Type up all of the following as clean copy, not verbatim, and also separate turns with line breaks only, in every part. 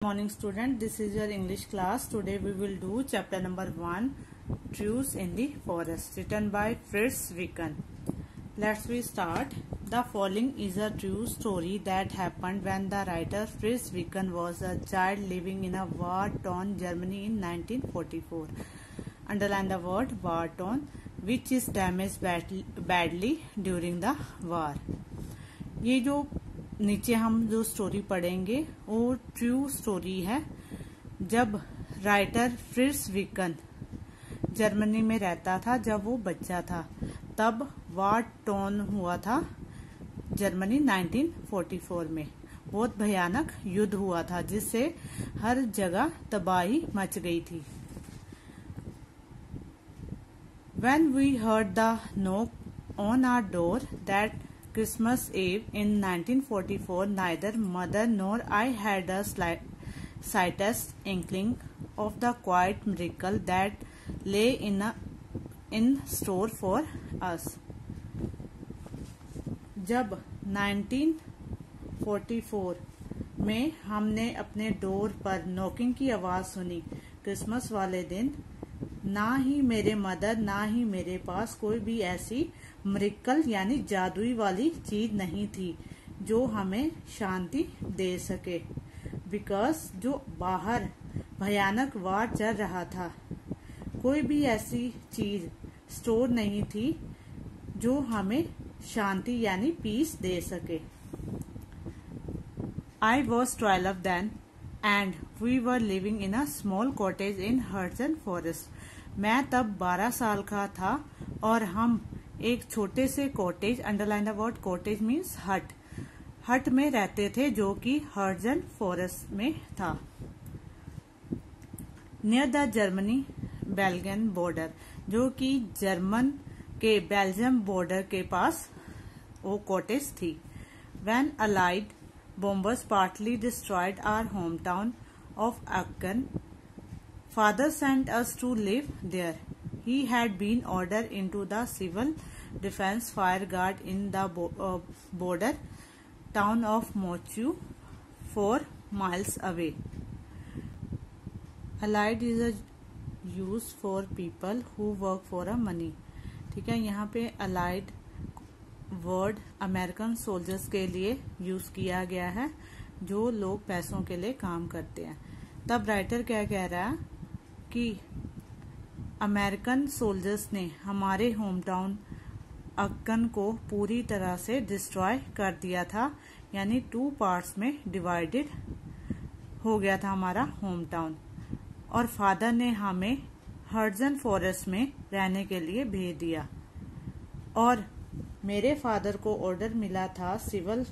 Morning student, this is your English class. Today we will do chapter number 1, Truce in the Forest, written by Fritz Wiecken. Let's we start. The following is a true story that happened when the writer Fritz Wiecken was a child living in a war-torn Germany in 1944. Underline the word war-torn, which is damaged badly during the war. ये जो नीचे हम जो story पढ़ेंगे वो true story है। जब writer Fritz विकन Germany में रहता था, जब वो बच्चा था, तब वार टोन हुआ था जर्मनी 1944 में। बहुत भयानक युद्ध हुआ था जिससे हर जगह तबाही मच गई थी। When we heard the knock on our door that Christmas Eve in 1944, neither mother nor I had the slightest inkling of the quiet miracle that lay in store for us. जब 1944 में हमने अपने door पर knocking की आवाज सुनी Christmas वाले दिन, ना ही मेरे मदर ना ही मेरे पास कोई भी ऐसी मिरेकल यानी जादुई वाली चीज नहीं थी जो हमें शांति दे सके। बिकॉज जो बाहर भयानक वार चल रहा था, कोई भी ऐसी चीज स्टोर नहीं थी जो हमें शांति यानी पीस दे सके। I was 12 then and we were living in a small cottage in Hudson Forest. मैं तब 12 साल का था और हम एक छोटे से cottage, underline the word cottage means हट में रहते थे जो कि हर्जन फॉरेस्ट में था, near the Germany Belgian border, जो कि जर्मन के बेल्जियम बॉर्डर के पास वो कॉटेज थी। When allied bombers partly destroyed our hometown of Aachen, father sent us to live there. He had been ordered into the civil defense fire guard in the border town of Mochu, 4 miles away. Allied is a use for people who work for a money. ठीक है, यहाँ पे allied word American soldiers के लिए use किया गया है, जो लोग पैसों के लिए काम करते हैं। तब राइटर क्या कह रहा है कि अमेरिकन सोल्जर्स ने हमारे होम टाउन अक्कन को पूरी तरह से डिस्ट्रॉय कर दिया था, यानी 2 पार्ट्स में डिवाइडेड हो गया था हमारा होम टाउन, और फादर ने हमें हर्जन फॉरेस्ट में रहने के लिए भेज दिया। और मेरे फादर को ऑर्डर मिला था सिविल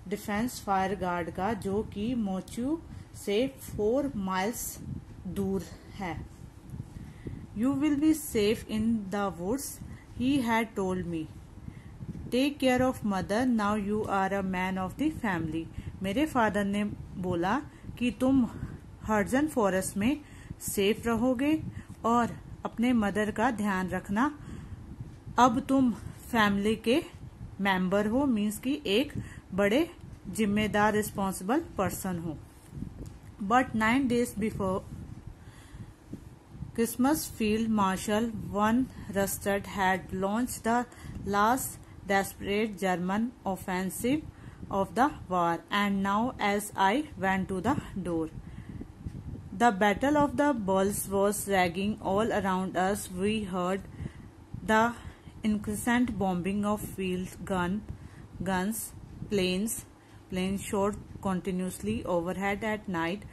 डिफेंस फायर गार्ड का, जो कि मोचू से 4 माइल्स दूर है। You will be safe in the woods, he had told me. Take care of mother, now you are a man of the family. मेरे फादर ने बोला कि तुम हर्जन फॉरेस्ट में सेफ रहोगे और अपने मदर का ध्यान रखना, अब तुम फैमिली के मेंबर हो, मीन्स कि एक बड़े जिम्मेदार रिस्पॉन्सिबल पर्सन हो। But 9 days before Christmas, field marshal von Rundstedt had launch the last desperate German offensive of the war, and now as I went to the door, the battle of the Bulge was raging all around us. We heard the incessant bombing of field guns, planes shot continuously overhead at night.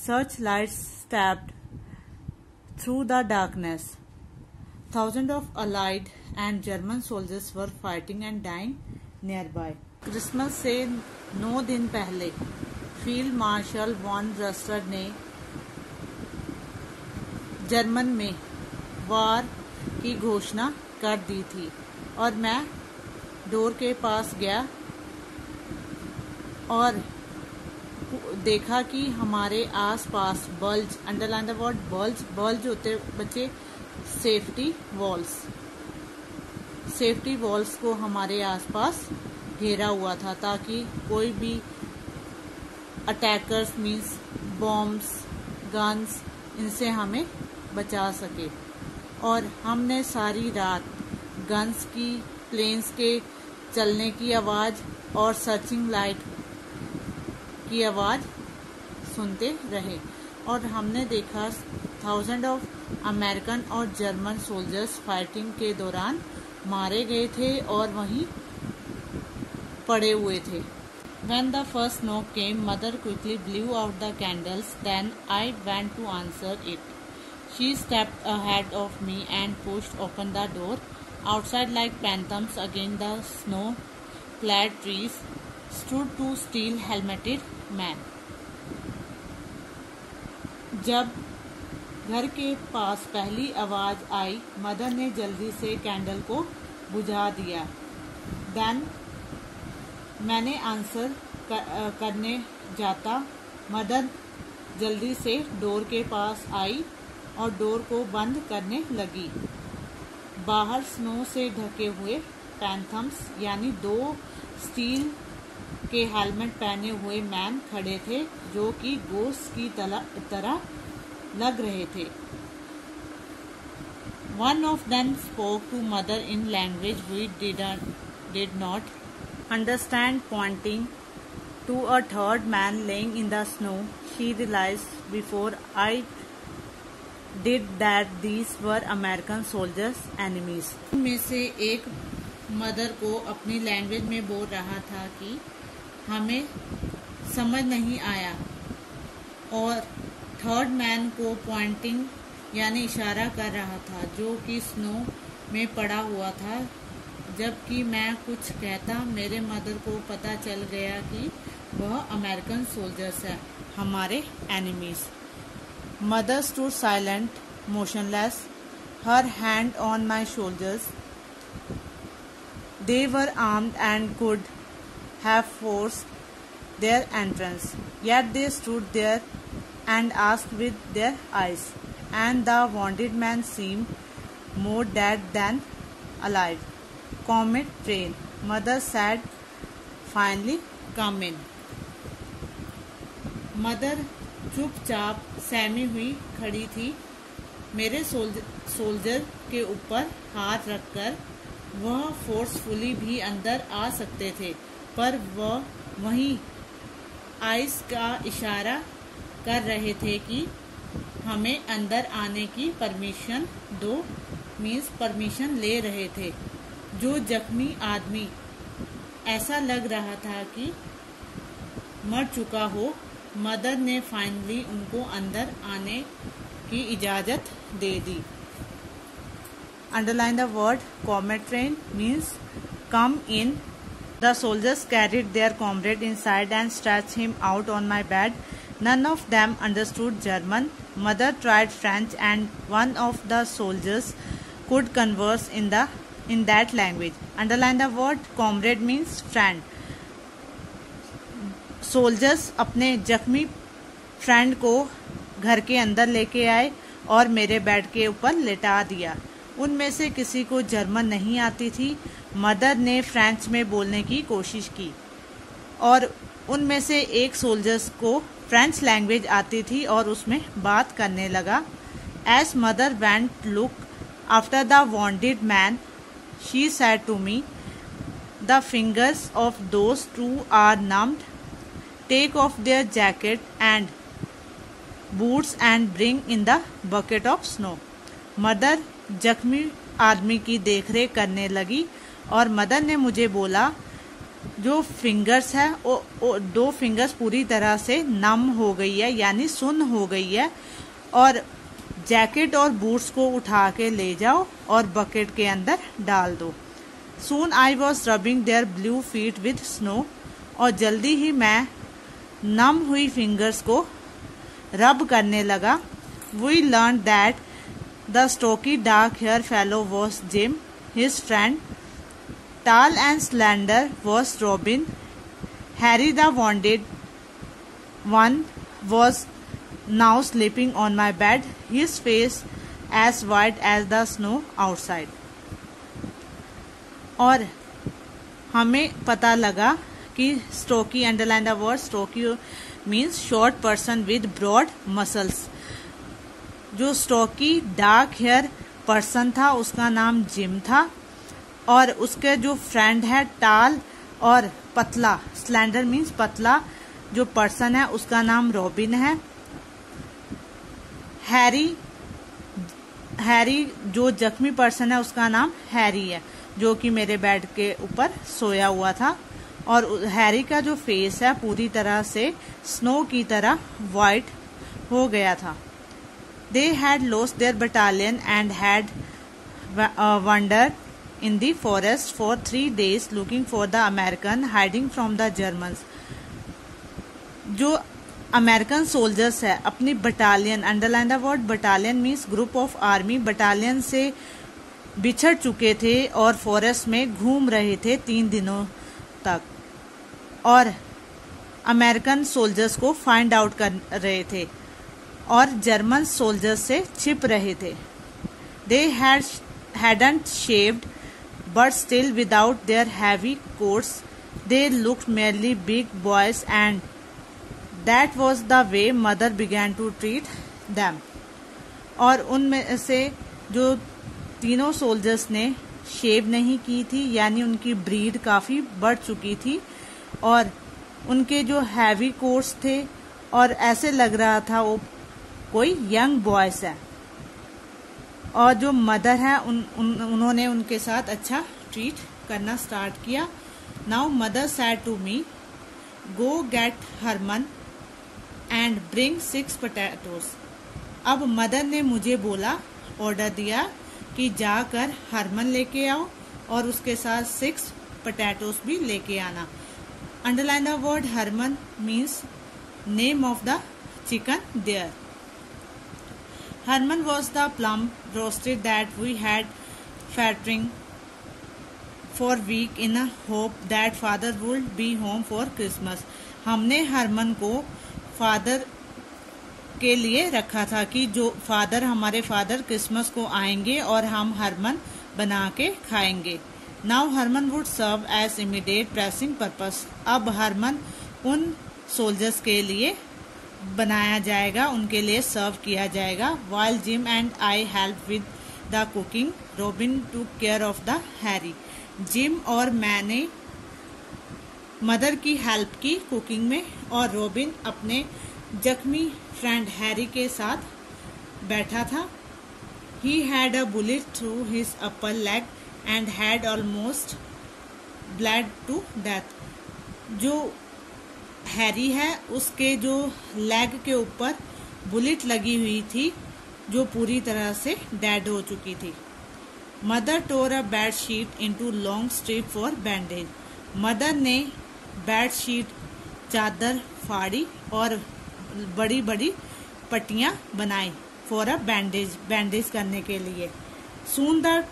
Searchlights stabbed through the darkness. Thousands of Allied and German soldiers were fighting and dying nearby. Christmas से 9 दिन पहले field marshal von रस्टर्ड ने German में वार की घोषणा कर दी थी, और मैं डोर के पास गया और देखा कि हमारे आसपास bulge, underline the word bulge होते बच्चे सेफ्टी वॉल्स को हमारे आसपास घेरा हुआ था, ताकि कोई भी अटैकर्स मीन्स बॉम्ब्स, गन्स, इनसे हमें बचा सके। और हमने सारी रात गन्स की, प्लेन्स के चलने की आवाज़ और सर्चिंग लाइट की आवाज़ सुनते रहे। और हमने देखा थाउजेंड ऑफ अमेरिकन और जर्मन सोल्जर्स फाइटिंग के दौरान मारे गए थे और वहीं पड़े हुए थे। When the first snow came, mother quickly blew out the candles. Then I went to answer it. She stepped ahead of me and pushed open the door. Outside, like phantoms against the snow-clad trees, stood two steel-helmeted men. जब घर के पास पहली आवाज आई, mother ने जल्दी से candle को बुझा दिया। देन मैंने आंसर करने जाता, मदर जल्दी से डोर के पास आई और डोर को बंद करने लगी। बाहर स्नो से ढके हुए पैंथम्स यानी दो स्टील के हेलमेट पहने हुए मैन खड़े थे, जो कि गोश्त की तरह लग रहे थे। One of them spoke to mother in language we did not understand, pointing to a third man laying in the snow. She realized before I did that these were American soldiers' enemies. उनमें से एक mother को अपनी language में बोल रहा था कि हमें समझ नहीं आया, और थर्ड मैन को पॉइंटिंग यानी इशारा कर रहा था, जो कि स्नो में पड़ा हुआ था। जबकि मैं कुछ कहता, मेरे मदर को पता चल गया कि वह अमेरिकन सोल्जर्स है, हमारे enemies. Mother stood silent, motionless, her hand on my shoulders. They were armed and could have forced their entrance, yet they stood there and asked with their eyes, and the wounded man seemed more dead than alive. Comet train, mother said, finally come in. Mother चुपचाप सहमी हुई खड़ी थी। मेरे soldier के ऊपर हाथ रखकर वह फोर्सफुली भी अंदर आ सकते थे, पर वह वहीं आइस का इशारा कर रहे थे कि हमें अंदर आने की परमिशन दो, मीन्स परमिशन ले रहे थे। जो जख्मी आदमी ऐसा लग रहा था कि मर चुका हो, मदर ने फाइनली उनको अंदर आने की इजाजत दे दी। Underline the word comet train means come in. The soldiers carried their comrade inside and stretched him out on my bed. None of them understood German. Mother tried French and one of the soldiers could converse in that language. Underline the word comrade means friend. Soldiers अपने जख्मी friend को घर के अंदर लेके आए और मेरे बेड के ऊपर लेटा दिया। उनमें से किसी को जर्मन नहीं आती थी। मदर ने फ्रेंच में बोलने की कोशिश की और उनमें से एक सोल्जर्स को फ्रेंच लैंग्वेज आती थी और उसमें बात करने लगा। As mother went look after the wounded man, she said to me, the fingers of those two are numbed, take off their jacket and boots and bring in the bucket of snow. Mother जख्मी आदमी की देखरेख करने लगी और mother ने मुझे बोला, जो फिंगर्स है दो फिंगर्स पूरी तरह से नम हो गई है यानी सुन्न हो गई है, और जैकेट और बूट्स को उठा के ले जाओ और बकेट के अंदर डाल दो। Soon I was rubbing their blue feet with snow, और जल्दी ही मैं नम हुई फिंगर्स को रब करने लगा। We learn that the stocky dark-haired fellow was Jim. His friend, tall and slender, was Robin. Harry, the wounded one, was now sleeping on my bed, his face as white as the snow outside. और हमें पता लगा कि stocky, underline the word stocky, means short person with broad muscles. जो stocky dark hair person था उसका नाम gym था, और उसके जो फ्रेंड है टाल और पतला, स्लेंडर मीन्स पतला जो पर्सन है उसका नाम रॉबिन है। हैरी जो जख्मी पर्सन है उसका नाम हैरी है, जो कि मेरे बेड के ऊपर सोया हुआ था, और हैरी का जो फेस है पूरी तरह से स्नो की तरह वाइट हो गया था। They had lost their battalion and had wandered in the forest for 3 days looking for the American hiding from the Germans. जो अमेरिकन सोल्जर्स है अपनी battalion, underline the word battalion means group of army, battalion से बिछड़ चुके थे और forest में घूम रहे थे 3 दिनों तक, और अमेरिकन सोल्जर्स को फाइंड आउट कर रहे थे और जर्मन सोल्जर्स से छिप रहे थे। They hadn't shaved, but still without their heavy coats, they looked merely big boys, and that was the way mother began to treat them. और उनमें से जो तीनों सोल्जर्स ने शेव नहीं की थी, यानी उनकी ब्रीड काफी बढ़ चुकी थी, और उनके जो हैवी कोट्स थे और ऐसे लग रहा था वो कोई यंग बॉयज है, और जो मदर है उन्होंने उनके साथ अच्छा ट्रीट करना स्टार्ट किया। Now mother said to me, go get Herman and bring 6 potatoes. अब मदर ने मुझे बोला, ऑर्डर दिया कि जाकर हरमन लेके आओ और उसके साथ 6 पोटैटोज भी लेके आना। Underline the word Herman means name of the chicken there. Herman was the plum roasted that we had fattening for week in a hope that father would be home for Christmas. हमने हरमन को father के लिए रखा था कि जो हमारे father Christmas को आएंगे और हम हरमन बना के खाएंगे। Now Harman would serve as immediate pressing purpose. अब हरमन उन सोल्जर्स के लिए बनाया जाएगा, उनके लिए सर्व किया जाएगा। While Jim and I helped with the cooking, Robin took care of the Harry. Gym और मैंने मदर की हेल्प की कुकिंग में, और रॉबिन अपने जख्मी फ्रेंड हैरी के साथ बैठा था। He had a bullet through his upper leg and had almost bled to death. जो हैरी है उसके जो लेग के ऊपर बुलेट लगी हुई थी, जो पूरी तरह से डेड हो चुकी थी। Mother tore a bed sheet into long strip for bandage. Mother ने बेड शीट चादर फाड़ी और बड़ी बड़ी पट्टियां बनाई फॉर अ बैंडेज करने के लिए। Soon the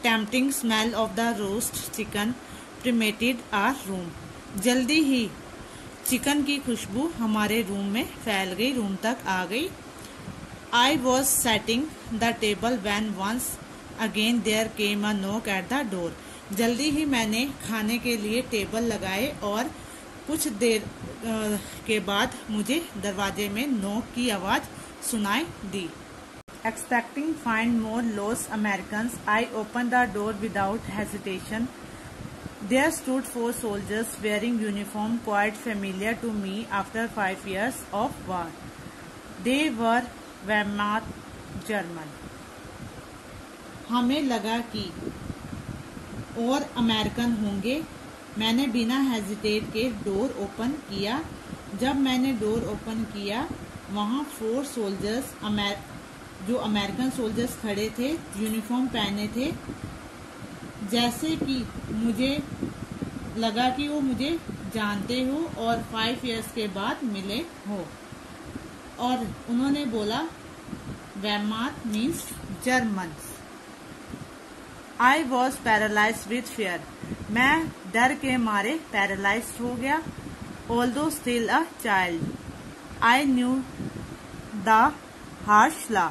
tempting smell of the roast chicken permeated our room. जल्दी ही चिकन की खुशबू हमारे रूम में फैल गई, रूम तक आ गई। I was setting the table when once again there came a knock at the door. जल्दी ही मैंने खाने के लिए टेबल लगाए और कुछ देर के बाद मुझे दरवाजे में नॉक की आवाज सुनाई दी। Expecting find more lost Americans, I opened the door without hesitation. There stood 4 soldiers wearing uniform, quite familiar to me after 5 years of war. They were Wehrmacht German. हमें लगा कि और अमेरिकन होंगे। मैंने बिना हेजिटेट के डोर ओपन किया। जब मैंने डोर ओपन किया, वहाँ 4 सोल्जर्स जो अमेरिकन सोल्जर्स खड़े थे, यूनिफॉर्म पहने थे। जैसे कि मुझे लगा कि वो मुझे जानते हो और 5 इयर्स के बाद मिले हो, और उन्होंने बोला Wehrmacht means German. I was paralyse with fear. मैं डर के मारे पैरालाइज हो गया। Although still a child, I knew the harsh law.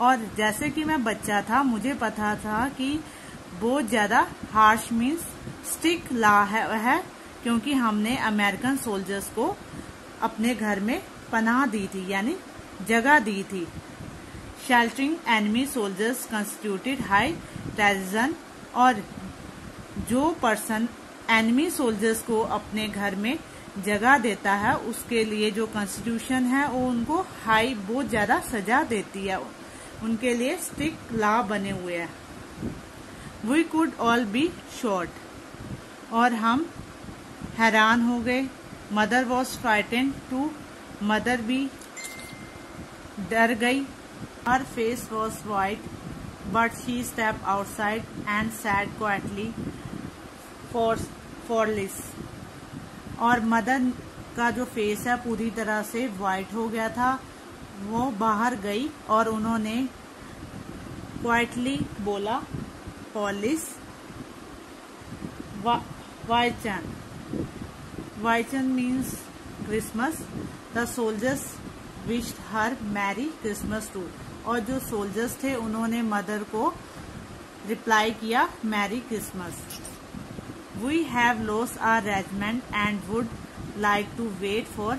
और जैसे कि मैं बच्चा था, मुझे पता था कि बहुत ज्यादा हार्श मीन्स स्टिक लॉ है, क्योंकि हमने अमेरिकन सोल्जर्स को अपने घर में पनाह दी थी, यानी जगह दी थी। Sheltering enemy soldiers constituted high terrorism, और जो पर्सन एनिमी सोल्जर्स को अपने घर में जगह देता है उसके लिए जो कॉन्स्टिट्यूशन है वो उनको हाई बहुत ज्यादा सजा देती है, उनके लिए स्ट्रिक्ट लॉ बने हुए हैं। We could all be shot, और हम हैरान हो गए। Mother was frightened too, mother भी डर गई। Her face was white but she step outside and said quietly फॉरलिस, और मदर का जो फेस है पूरी तरह से वाइट हो गया था। वो बाहर गई और उन्होंने क्वाइटली बोला, फॉरलिस वाइचन means Christmas. The soldiers wished her merry Christmas too, और जो सोल्जर्स थे उन्होंने मदर को रिप्लाई किया merry Christmas. We have lost our regiment and would like to wait for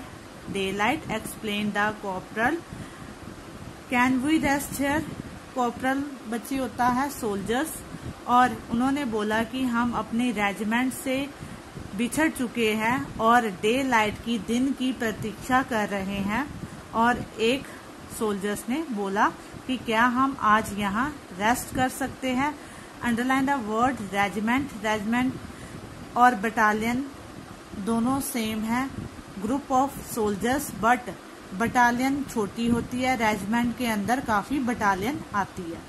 daylight, explained the corporal. Can we rest here? corporal बच्ची होता है soldiers, और उन्होंने बोला कि हम अपने रेजिमेंट से बिछड़ चुके हैं और डे लाइट की, दिन की प्रतीक्षा कर रहे हैं। और एक सोल्जर्स ने बोला कि क्या हम आज यहाँ रेस्ट कर सकते हैं। Underline the word regiment. Regiment और बटालियन दोनों सेम है, group of soldiers, but battalion छोटी होती है, रेजिमेंट के अंदर काफी बटालियन आती है।